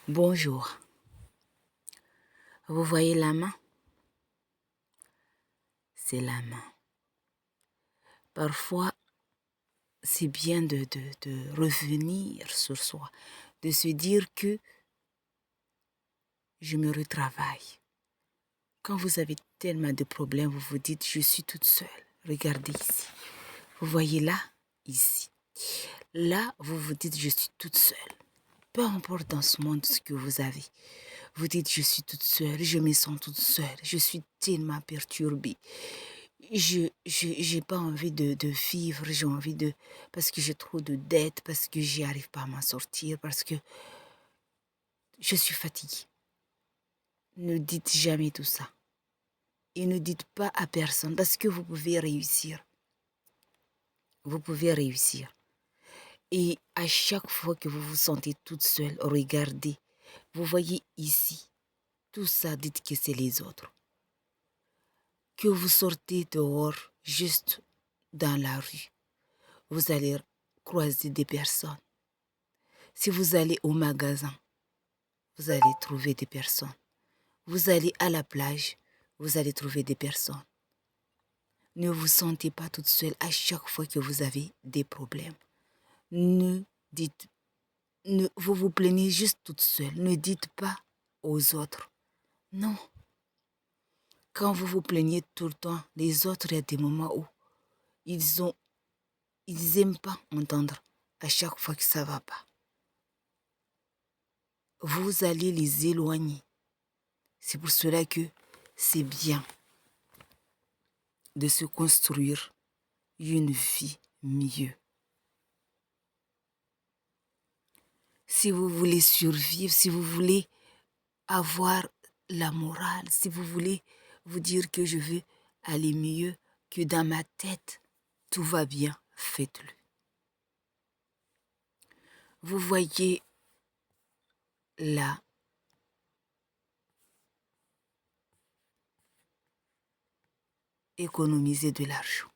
Bonjour. Vous voyez la main? C'est la main. Parfois, c'est bien de revenir sur soi, de se dire que je me retravaille. Quand vous avez tellement de problèmes, vous vous dites, je suis toute seule. Regardez ici. Vous voyez là, ici. Là, vous vous dites, je suis toute seule. Peu importe dans ce monde ce que vous avez. Vous dites, je suis toute seule, je me sens toute seule, je suis tellement perturbée. Je j'ai pas envie de vivre, j'ai envie de... Parce que j'ai trop de dettes, parce que j'y arrive pas à m'en sortir, parce que je suis fatiguée. Ne dites jamais tout ça. Et ne dites pas à personne, parce que vous pouvez réussir. Vous pouvez réussir. Et à chaque fois que vous vous sentez toute seule, regardez. Vous voyez ici, tout ça, dites que c'est les autres. Que vous sortez dehors, juste dans la rue, vous allez croiser des personnes. Si vous allez au magasin, vous allez trouver des personnes. Vous allez à la plage, vous allez trouver des personnes. Ne vous sentez pas toute seule à chaque fois que vous avez des problèmes. Vous vous plaignez juste toute seule. Ne dites pas aux autres. Non. Quand vous vous plaignez tout le temps, les autres, il y a des moments où ils aiment pas entendre à chaque fois que ça va pas. Vous allez les éloigner. C'est pour cela que c'est bien de se construire une vie mieux. Si vous voulez survivre, si vous voulez avoir la morale, si vous voulez vous dire que je veux aller mieux, que dans ma tête, tout va bien, faites-le. Vous voyez là, économiser de l'argent.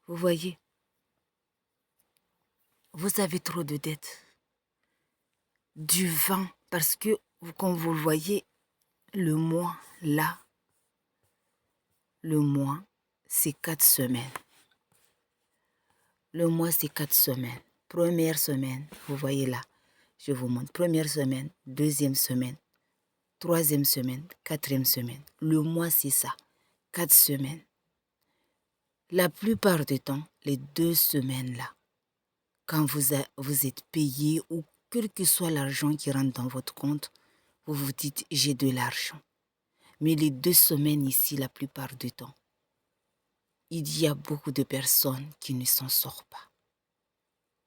Vous voyez, vous avez trop de dettes. Du vent, parce que, comme vous le voyez, le mois, là, le mois, c'est 4 semaines. Le mois, c'est 4 semaines. Première semaine, vous voyez là, je vous montre. Première semaine, deuxième semaine, troisième semaine, quatrième semaine. Le mois, c'est ça, 4 semaines. La plupart du temps, les 2 semaines là, quand vous êtes payé ou quel que soit l'argent qui rentre dans votre compte, vous vous dites, j'ai de l'argent. Mais les 2 semaines ici, la plupart du temps, il y a beaucoup de personnes qui ne s'en sortent pas.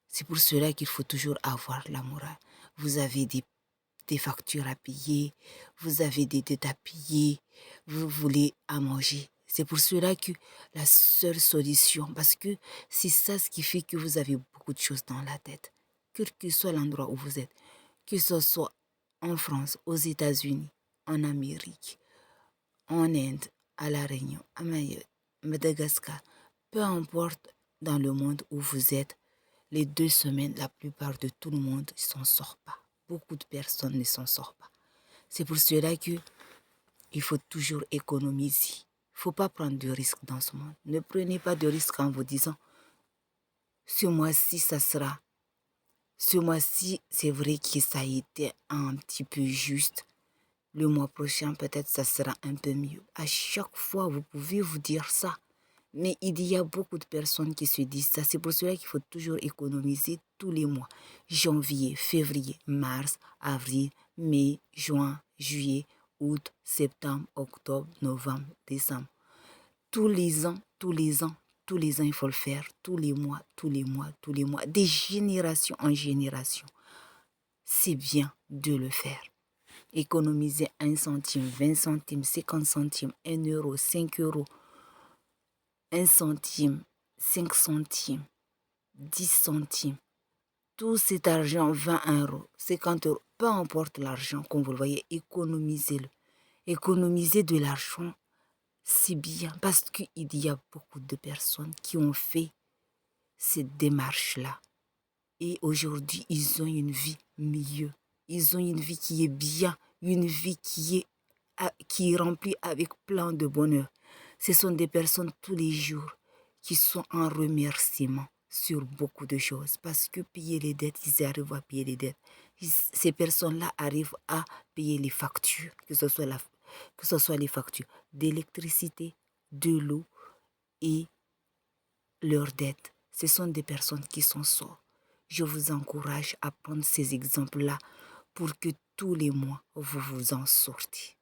C'est pour cela qu'il faut toujours avoir la morale. Vous avez des factures à payer, vous avez des dettes à payer, vous voulez à manger. C'est pour cela que la seule solution, parce que c'est ça ce qui fait que vous avez beaucoup de choses dans la tête, quel que soit l'endroit où vous êtes, que ce soit en France, aux États-Unis, en Amérique, en Inde, à La Réunion, à Mayotte, Madagascar, peu importe dans le monde où vous êtes, les 2 semaines, la plupart de tout le monde ne s'en sort pas. Beaucoup de personnes ne s'en sortent pas. C'est pour cela qu'il faut toujours économiser. Il ne faut pas prendre de risques dans ce monde. Ne prenez pas de risques en vous disant, ce mois-ci, ça sera. Ce mois-ci, c'est vrai que ça a été un petit peu juste. Le mois prochain, peut-être, ça sera un peu mieux. À chaque fois, vous pouvez vous dire ça. Mais il y a beaucoup de personnes qui se disent ça. C'est pour cela qu'il faut toujours économiser tous les mois. Janvier, février, mars, avril, mai, juin, juillet, août, septembre, octobre, novembre, décembre. Tous les ans, il faut le faire. Tous les mois. Des générations en génération. C'est bien de le faire. Économiser 1 centime, 20 centimes, 50 centimes, 1 euro, 5 euros. 1 centime, 5 centimes, 10 centimes, tout cet argent, 20 euros, 50 euros, peu importe l'argent, comme vous le voyez, économisez-le. Économiser de l'argent, c'est bien parce qu'il y a beaucoup de personnes qui ont fait cette démarche-là. Et aujourd'hui, ils ont une vie mieux. ils ont une vie qui est bien, une vie qui est remplie avec plein de bonheur. Ce sont des personnes tous les jours qui sont en remerciement sur beaucoup de choses parce que payer les dettes, ils arrivent à payer les dettes. Ces personnes-là arrivent à payer les factures, que ce soit les factures d'électricité, de l'eau et leurs dettes. Ce sont des personnes qui sont sorties. Je vous encourage à prendre ces exemples-là pour que tous les mois, vous vous en sortiez.